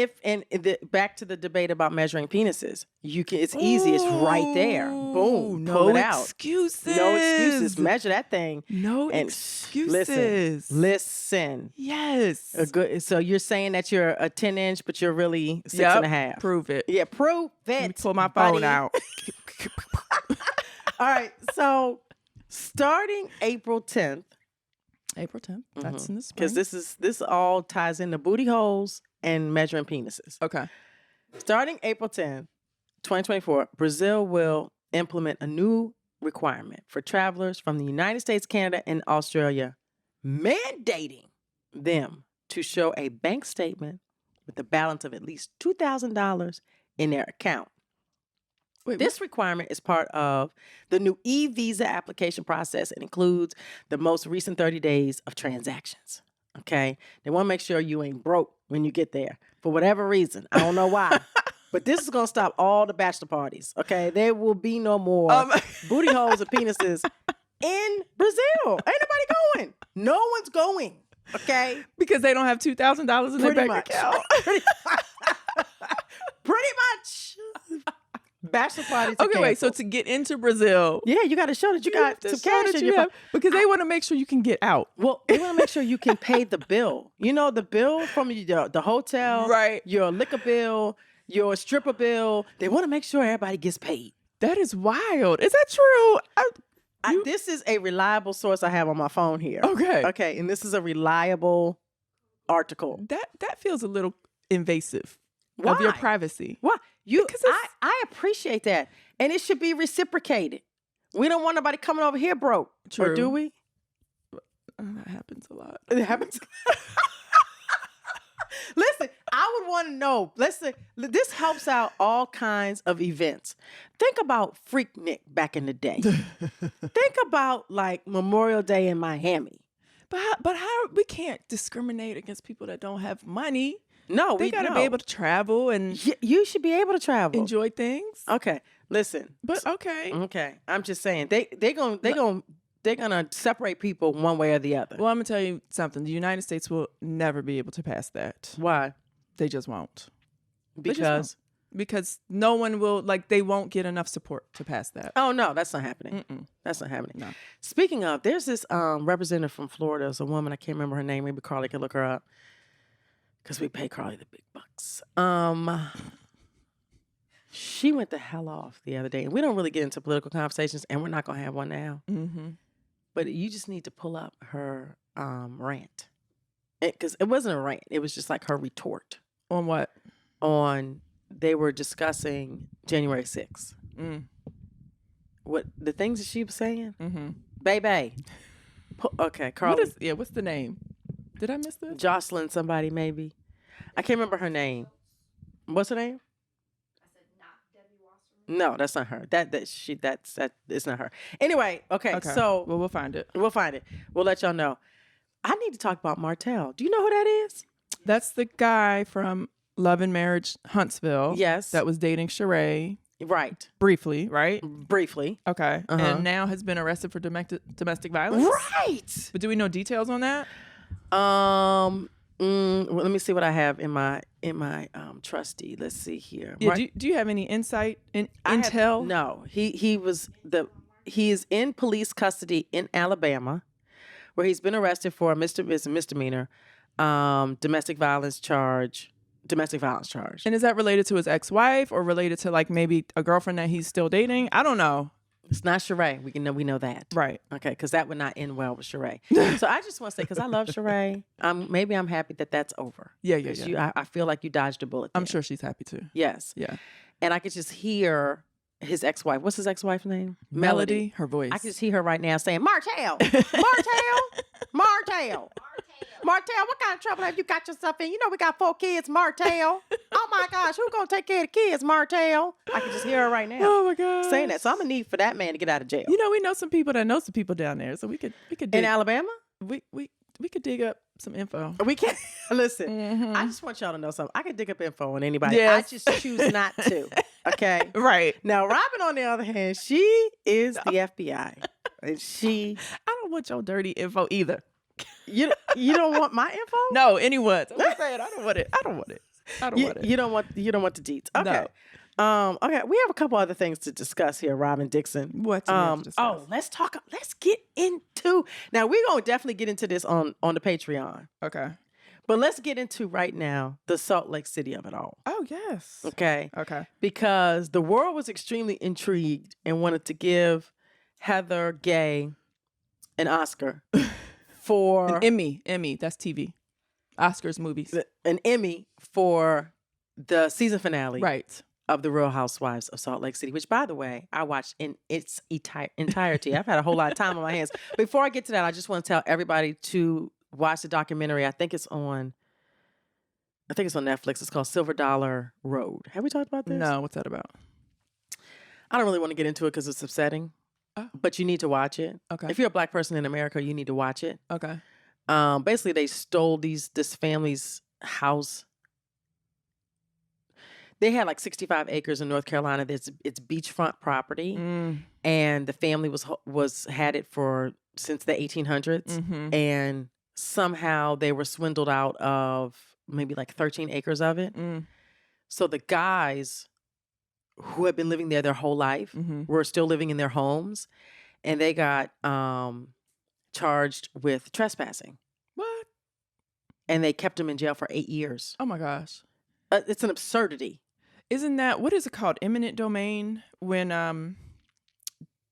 back to the debate about measuring penises, it's easy. It's right there. Boom. Pull it out. Excuses. No excuses. Measure that thing. No excuses. Listen. Yes. So you're saying that you're a 10-inch, but you're really 6.5. Prove it. Yeah, prove it. Let me pull my phone out. All right. So starting April 10th. April 10th. That's in the spring. Because this all ties into booty holes and measuring penises. Okay. Starting April 10th, 2024, Brazil will implement a new requirement for travelers from the United States, Canada, and Australia, mandating them to show a bank statement with a balance of at least $2,000 in their account. This requirement is part of the new e-visa application process and includes the most recent 30 days of transactions. Okay? They want to make sure you ain't broke when you get there for whatever reason. I don't know why. But this is going to stop all the bachelor parties. Okay? There will be no more booty holes and penises in Brazil. Ain't nobody going. No one's going. Okay? Because they don't have $2,000 in their bank account. Pretty much. Bachelor parties. Okay, wait. So to get into Brazil, you got to show that you got some cash in your pocket because they want to make sure you can get out. Well, they want to make sure you can pay the bill. You know, the bill from the hotel, right? Your liquor bill, your stripper bill. They want to make sure everybody gets paid. That is wild. Is that true? This is a reliable source I have on my phone here. Okay, and this is a reliable article. That feels a little invasive. Why? Of your privacy. Why? I appreciate that. And it should be reciprocated. We don't want nobody coming over here broke. True. Or do we? That happens a lot. It happens. Listen, I would want to know. Listen, this helps out all kinds of events. Think about Freaknik back in the day. Think about like Memorial Day in Miami. But how we can't discriminate against people that don't have money. No, they gotta be able to travel and you should be able to travel, enjoy things. Okay, listen, but okay. I'm just saying they're gonna separate people one way or the other. Well, I'm gonna tell you something. The United States will never be able to pass that. Why? They just won't. Because no one will they won't get enough support to pass that. Oh no, that's not happening. That's not happening. No. Speaking of, there's this representative from Florida. It's a woman. I can't remember her name. Maybe Carly can look her up. Because we pay Carly the big bucks. She went the hell off the other day. And we don't really get into political conversations, and we're not going to have one now. Mm-hmm. But you just need to pull up her rant. Because it wasn't a rant. It was just like her retort. On what? They were discussing January 6th. What, the things that she was saying? Mm-hmm. Baby. Okay, Carly. What's the name? Did I miss this? Jocelyn somebody, maybe. I can't remember her name. What's her name? I said not Debbie Wasserman. No, that's not her. It's not her. Anyway, okay. So we'll find it. We'll find it. We'll let y'all know. I need to talk about Martell. Do you know who that is? That's the guy from Love and Marriage Huntsville. Yes. That was dating Sheree. Right. Briefly, right? Briefly. Okay. Uh-huh. And now has been arrested for domestic violence. Right. But do we know details on that? Well, let me see what I have in my trustee. Let's see here. Yeah, do you have any insight intel? No, he was the he is in police custody in Alabama, where he's been arrested for a misdemeanor, domestic violence charge. And is that related to his ex-wife or related to like maybe a girlfriend that he's still dating? I don't know. It's not Sheree. We know that. Right. Okay, because that would not end well with Sheree. So I just want to say, because I love Sheree, maybe I'm happy that that's over. Yeah. I feel like you dodged a bullet there. I'm sure she's happy too. Yes. Yeah. And I could just hear his ex-wife. What's his ex-wife's name? Melody. Her voice. I can just hear her right now saying, Martell, Martell, what kind of trouble have you got yourself in? You know we got 4 kids, Martell. Oh my gosh, who's gonna take care of the kids, Martell? I can just hear her right now. Oh my God. Saying that. So I'm gonna need for that man to get out of jail. You know, we know some people that know some people down there, so we could dig, in Alabama? we could dig up some info. We can't listen. Mm-hmm. I just want y'all to know something. I can dig up info on anybody. Yes. I just choose not to. Okay. Right. Now, Robyn, on the other hand, she is the FBI. And I don't want your dirty info either. You don't want my info? No, anyone's. I'm just saying, I don't want it. I don't want it. You don't want the deets. Okay. No. Okay. We have a couple other things to discuss here, Robyn Dixon. What do you have to discuss? Let's get into. Now we're gonna definitely get into this on the Patreon. Okay. But let's get into right now the Salt Lake City of it all. Oh yes. Okay. Okay. Because the world was extremely intrigued and wanted to give Heather Gay an Oscar for an Emmy. That's TV. Oscars movies. An Emmy for the season finale. Right. Of the Real Housewives of Salt Lake City, which, by the way, I watched in its entirety. I've had a whole lot of time on my hands. Before I get to that, I just want to tell everybody to watch the documentary. I think it's on Netflix. It's called Silver Dollar Road. Have we talked about this? No. What's that about? I don't really want to get into it because it's upsetting. Oh. But you need to watch it. Okay. If you're a Black person in America, you need to watch it. Okay. Basically, they stole this family's house. They had like 65 acres in North Carolina. It's beachfront property, and the family had it since the 1800s, and somehow they were swindled out of maybe like 13 acres of it. So the guys who had been living there their whole life were still living in their homes, and they got charged with trespassing. What? And they kept them in jail for 8 years. Oh my gosh. It's an absurdity. Isn't that, what is it called? Eminent domain, when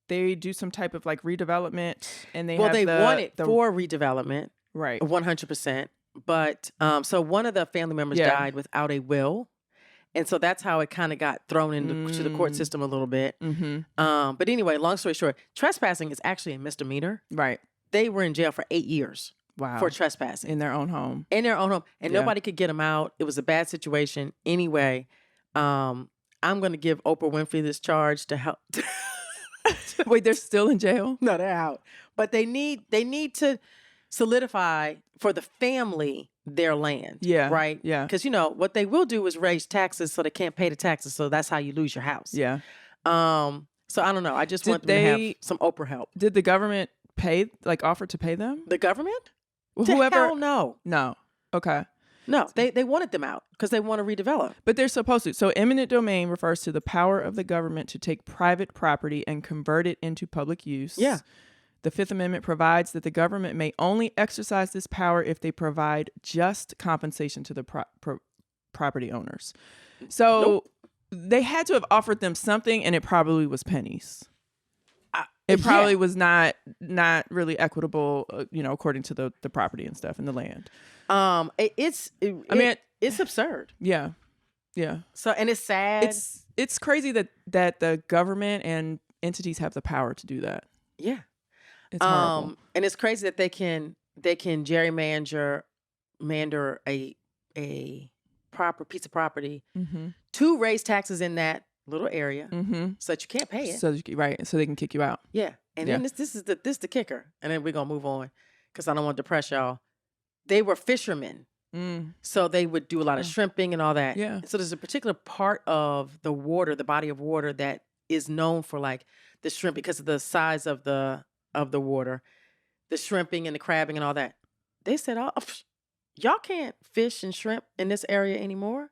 they do some type of like redevelopment and they want it for redevelopment. Right. 100%. But so one of the family members died without a will. And so that's how it kind of got thrown into the court system a little bit. But anyway, long story short, trespassing is actually a misdemeanor. Right. They were in jail for 8 years. Wow. For trespassing. In their own home. And nobody could get them out. It was a bad situation. Anyway, I'm going to give Oprah Winfrey this charge to help. Wait, they're still in jail? No, they're out. But they need to solidify for the family their land. Yeah. Right? Yeah. Because, what they will do is raise taxes so they can't pay the taxes. So that's how you lose your house. Yeah. So I don't know. I just want them to have some Oprah help. Did the government offer to pay them? The government? Well, Hell no. No. Okay. No, they wanted them out because they want to redevelop. But they're supposed to. So eminent domain refers to the power of the government to take private property and convert it into public use. Yeah. The Fifth Amendment provides that the government may only exercise this power if they provide just compensation to the property owners. So they had to have offered them something, and it probably was pennies. It probably was not really equitable, according to the property and stuff and the land. It's absurd. Yeah. Yeah. So, and it's sad. It's crazy that the government and entities have the power to do that. Yeah. It's horrible. And it's crazy that they can gerrymander a proper piece of property to raise taxes in that little area so that you can't pay it. So they can kick you out. Yeah. And then this is the kicker. And then we're going to move on because I don't want to depress y'all. They were fishermen. So they would do a lot of shrimping and all that. Yeah. So there's a particular part of the water, the body of water, that is known for like the shrimp because of the size of the water, the shrimping and the crabbing and all that. They said, y'all can't fish and shrimp in this area anymore.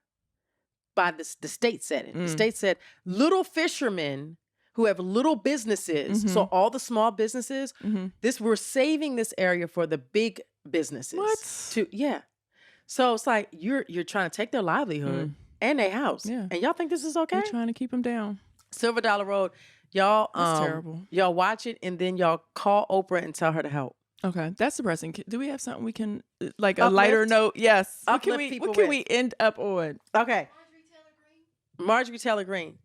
The state said it. The state said little fishermen who have little businesses. So all the small businesses, we're saving this area for the big businesses. What? So it's like you're trying to take their livelihood and their house. Yeah. And y'all think this is okay? You're trying to keep them down. Silver Dollar Road. Y'all That's terrible. Y'all watch it and then y'all call Oprah and tell her to help. Okay, that's depressing. Do we have something we can, like a lighter note? Yes. What can we end up on? Okay. Marjorie Taylor Greene.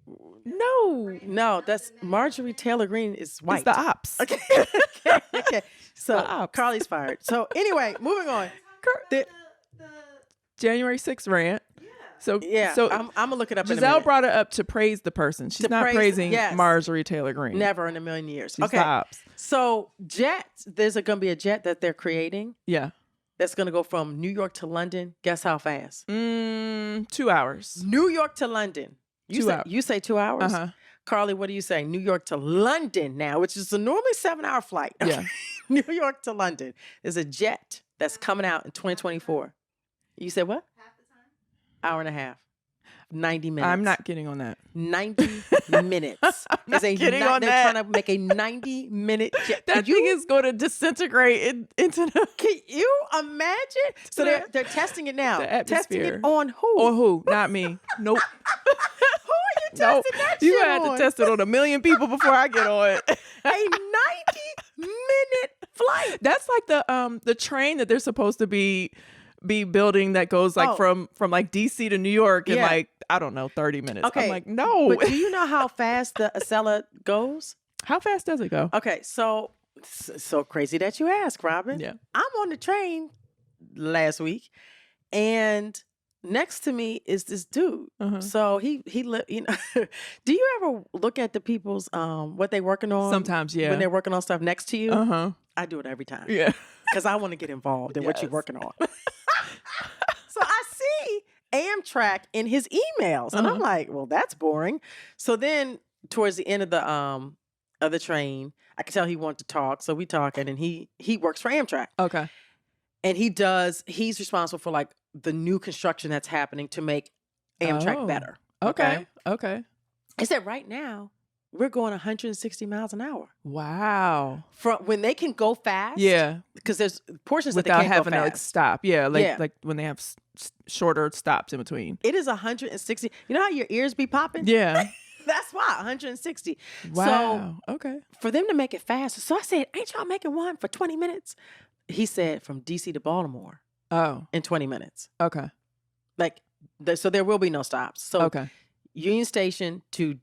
No, that's Marjorie Taylor Greene is white. It's the ops. Okay. So ops. Carly's fired. So anyway, moving on. January 6th rant. So I'm gonna look it up. Giselle brought it up to praise the person. She's not praising Marjorie Taylor Greene. Never in a million years. She's the ops. So jets, there's gonna be a jet that they're creating. Yeah. That's gonna go from New York to London. Guess how fast? 2 hours. New York to London. You say 2 hours? Uh-huh. Carly, what do you say? New York to London now, which is a normally 7-hour flight. Yeah. New York to London. There's a jet that's coming out in 2024. You said what? Half the time. Hour and a half. 90 minutes. I'm not getting on that. 90 minutes. Not getting on they're that. trying to make a 90-minute jet. That thing is going to disintegrate into the... Can you imagine? So they're testing it now. The atmosphere. Testing it on who? On who? Not me. Nope. Who are you testing that shit You had on? to test it on 1 million people before I get on it. A 90-minute flight. That's like the train that they're supposed to be building that goes like from like DC to New York in like, I don't know, 30 minutes. Okay. I'm like, no. But do you know how fast the Acela goes? How fast does it go? Okay, so crazy that you ask, Robyn. Yeah. I'm on the train last week, and next to me is this dude. Uh-huh. So he you know, do you ever look at the people's what they working on? Sometimes, yeah. When they're working on stuff next to you? Uh-huh. I do it every time. Yeah. Because I want to get involved in what you're working on. So I see Amtrak in his emails, and I'm like, well, that's boring. So then towards the end of the train, I could tell he wanted to talk. So we talking, and he works for Amtrak. Okay. And he's responsible for like the new construction that's happening to make Amtrak better. Okay. He said right now we're going 160 miles an hour. Wow. From when they can go fast. Yeah. Because there's portions without that they can't having go to fast. like stop. Yeah. Like when they have shorter stops in between. It is 160. You know how your ears be popping? Yeah. That's why 160. Wow. So okay. for them to make it faster. So I said, ain't y'all making one for 20 minutes? He said from DC to Baltimore in 20 minutes. Okay. Like, so there will be no stops. So Okay. Union Station to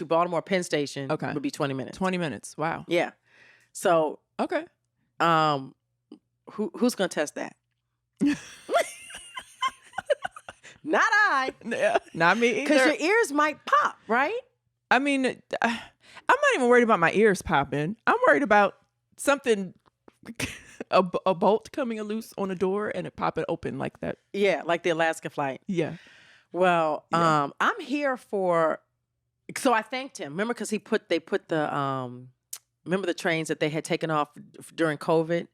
Baltimore Penn Station would be 20 minutes. 20 minutes. Wow. Yeah. So Okay. who's gonna test that? Not I. Yeah. Not me either. Because your ears might pop, right? I mean, I'm not even worried about my ears popping. I'm worried about something, a bolt coming loose on a door and it popping open like that. Yeah, like the Alaska flight. Yeah. Well, I'm here for. So I thanked him. Remember, because they put the remember the trains that they had taken off during COVID,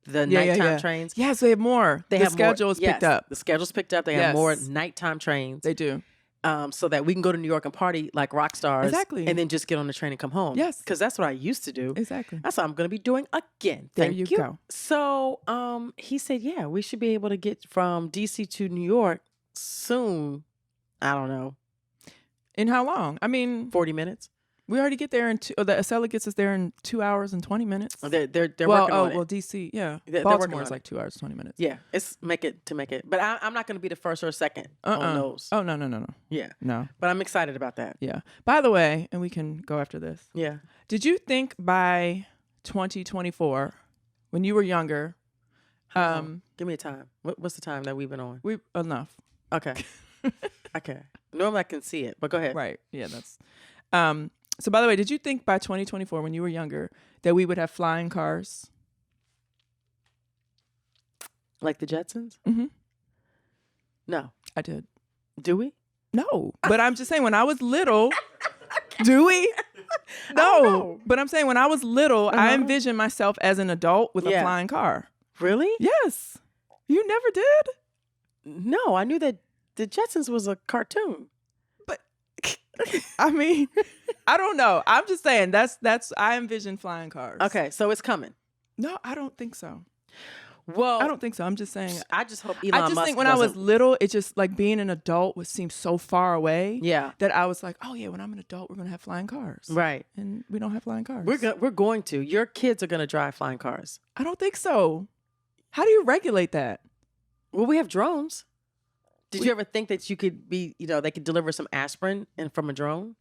the nighttime trains. Yes, they have more. The schedule is picked up. The schedule's picked up. They have more nighttime trains. They do. So that we can go to New York and party like rock stars. Exactly. And then just get on the train and come home. Yes. Because that's what I used to do. Exactly. That's what I'm going to be doing again. There Thank you go. So he said, yeah, we should be able to get from DC to New York soon. I don't know. In how long? I mean, 40 minutes. We already get there the Acela gets us there in 2 hours and 20 minutes. They're working on it. Well, DC, yeah. They're Baltimore is like 2 hours, 20 minutes. Yeah, it's make it. But I'm not going to be the first or second on those. Oh, no. Yeah. No. But I'm excited about that. Yeah. By the way, and we can go after this. Yeah. Did you think by 2024, when you were younger, give me a time. What's the time that we've been on? Enough. Okay. Okay. Normally I can see it, but go ahead. Right. Yeah, that's... So, by the way, did you think by 2024, when you were younger, that we would have flying cars? Like the Jetsons? Mm-hmm. No. I did. Do we? No. But I'm just saying, when I was little, do we? No. But I'm saying, when I was little, I envisioned myself as an adult with a flying car. Really? Yes. You never did? No, I knew that the Jetsons was a cartoon. I mean, I don't know. I'm just saying that's I envision flying cars. Okay, so it's coming. No, I don't think so. Well, I don't think so. I'm just saying. I just hope Elon I just Musk think when I was doesn't- little, it just like being an adult would seem so far away. Yeah. That I was like, oh yeah, when I'm an adult, we're gonna have flying cars. Right. And we don't have flying cars. We're going to. Your kids are going to drive flying cars. I don't think so. How do you regulate that? Well, we have drones. Did you ever think that you could be, they could deliver some aspirin from a drone?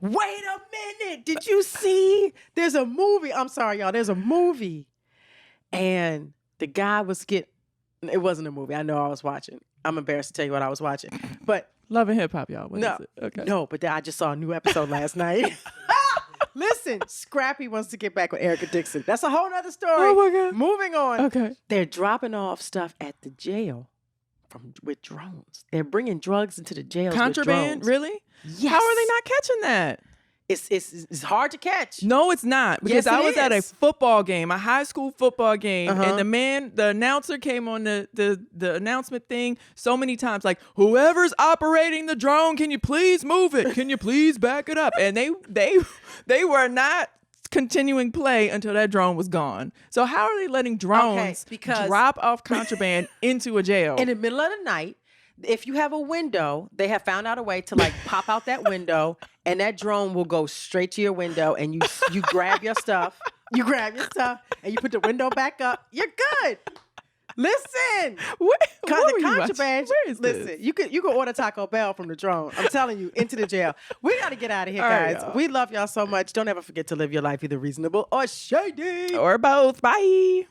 Wait a minute. Did you see? There's a movie. I'm sorry, y'all. There's a movie. And the guy it wasn't a movie. I know I was watching. I'm embarrassed to tell you what I was watching. But Love and Hip Hop, y'all. What is it? Okay. No, but I just saw a new episode last night. Listen, Scrappy wants to get back with Erica Dixon. That's a whole other story. Oh my God. Moving on. Okay. They're dropping off stuff at the jail with drones. They're bringing drugs into the jails Contraband? with drones. Really? Yes. How are they not catching that? It's hard to catch. No, it's not. Because Yes, I it was at a is. football game, a high school football game, Uh-huh. and the announcer came on the announcement thing so many times, like, whoever's operating the drone, can you please move it? Can you please back it up? And they were not continuing play until that drone was gone. So how are they letting drones because- drop off contraband into a jail? In the middle of the night, if you have a window, they have found out a way to like pop out that window, and that drone will go straight to your window, and you grab your stuff, and you put the window back up. You're good. Listen, What the were you watching? contraband. Where is Listen, this? you can order Taco Bell from the drone. I'm telling you, into the jail. We got to get out of here, All right, guys. y'all. We love y'all so much. Don't ever forget to live your life either reasonable or shady. Or both. Bye.